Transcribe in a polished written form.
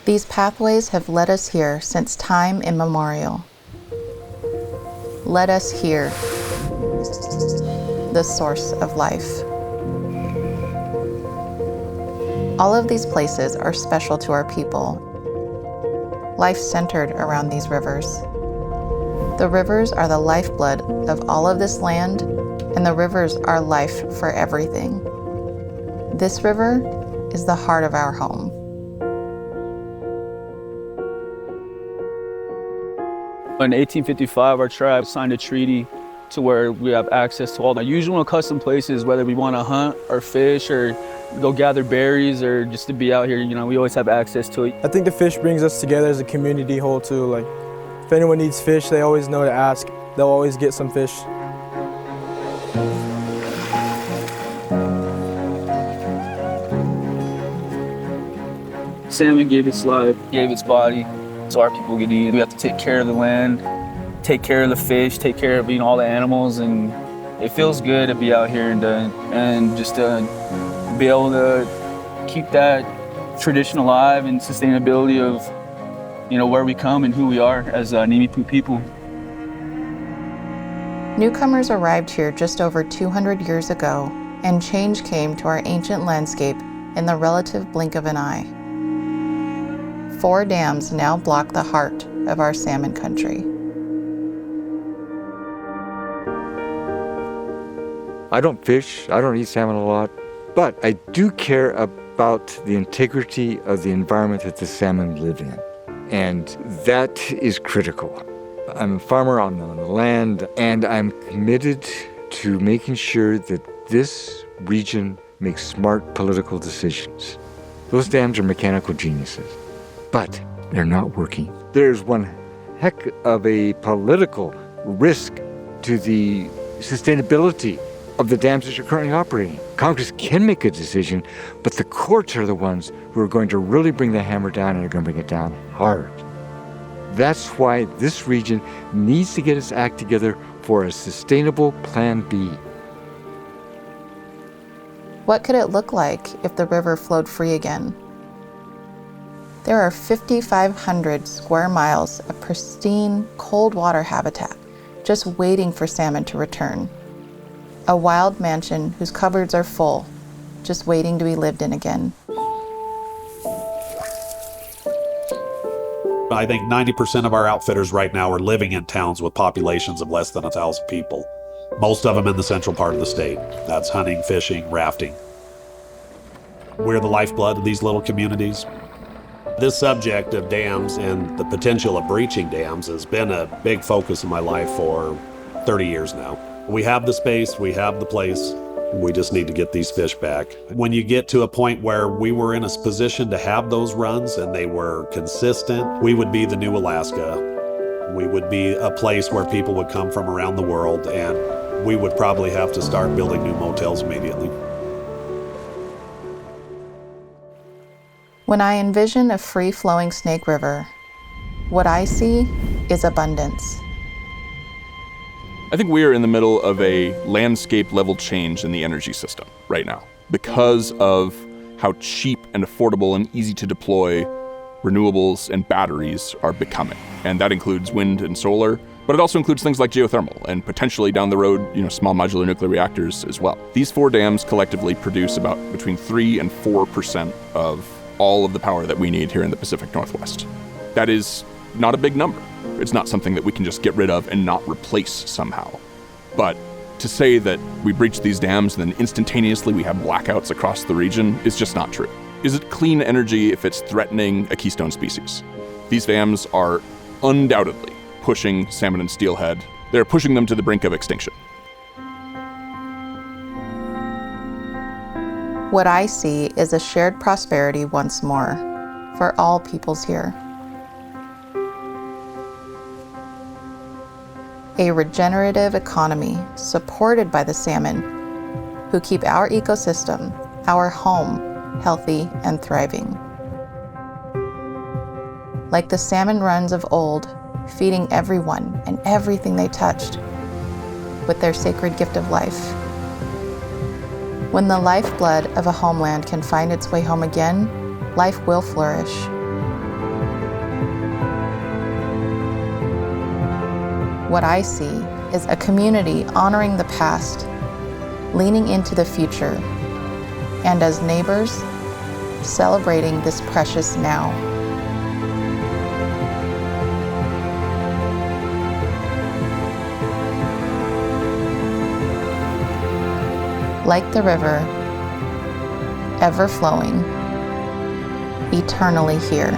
These pathways have led us here since time immemorial. Let us here, the source of life. All of these places are special to our people. Life centered around these rivers. The rivers are the lifeblood of all of this land, and the rivers are life for everything. This river is the heart of our home. In 1855, our tribe signed a treaty to where we have access to all the usual and custom places, whether we want to hunt or fish or go gather berries or just to be out here, we always have access to it. I think the fish brings us together as a community whole too. Like, if anyone needs fish, they always know to ask. They'll always get some fish. Salmon gave its life, gave its body, so our people could eat. We have to take care of the land, take care of the fish, take care of all the animals, and it feels good to be out here and just be able to keep that tradition alive and sustainability of where we come and who we are as Nimiipuu people. Newcomers arrived here just over 200 years ago, and change came to our ancient landscape in the relative blink of an eye. 4 dams now block the heart of our salmon country. I don't fish, I don't eat salmon a lot, but I do care about the integrity of the environment that the salmon live in. And that is critical. I'm a farmer on the land, and I'm committed to making sure that this region makes smart political decisions. Those dams are mechanical geniuses, but they're not working. There's one heck of a political risk to the sustainability of the dams that are currently operating. Congress can make a decision, but the courts are the ones who are going to really bring the hammer down, and are going to bring it down hard. That's why this region needs to get its act together for a sustainable Plan B. What could it look like if the river flowed free again? There are 5,500 square miles of pristine, cold water habitat just waiting for salmon to return. A wild mansion whose cupboards are full, just waiting to be lived in again. I think 90% of our outfitters right now are living in towns with populations of less than 1,000 people. Most of them in the central part of the state. That's hunting, fishing, rafting. We're the lifeblood of these little communities. This subject of dams and the potential of breaching dams has been a big focus in my life for 30 years now. We have the space, we have the place, we just need to get these fish back. When you get to a point where we were in a position to have those runs and they were consistent, we would be the new Alaska. We would be a place where people would come from around the world, and we would probably have to start building new motels immediately. When I envision a free-flowing Snake River, what I see is abundance. I think we are in the middle of a landscape-level change in the energy system right now because of how cheap and affordable and easy to deploy renewables and batteries are becoming. And that includes wind and solar, but it also includes things like geothermal and potentially down the road, small modular nuclear reactors as well. These 4 dams collectively produce about between 3 and 4% of all of the power that we need here in the Pacific Northwest. That is not a big number. It's not something that we can just get rid of and not replace somehow. But to say that we breach these dams and then instantaneously we have blackouts across the region is just not true. Is it clean energy if it's threatening a keystone species? These dams are undoubtedly pushing salmon and steelhead. They're pushing them to the brink of extinction. What I see is a shared prosperity once more for all peoples here. A regenerative economy supported by the salmon, who keep our ecosystem, our home, healthy and thriving. Like the salmon runs of old, feeding everyone and everything they touched with their sacred gift of life. When the lifeblood of a homeland can find its way home again, life will flourish. what I see is a community honoring the past, leaning into the future, and as neighbors, celebrating this precious now. Like the river, ever flowing, eternally here.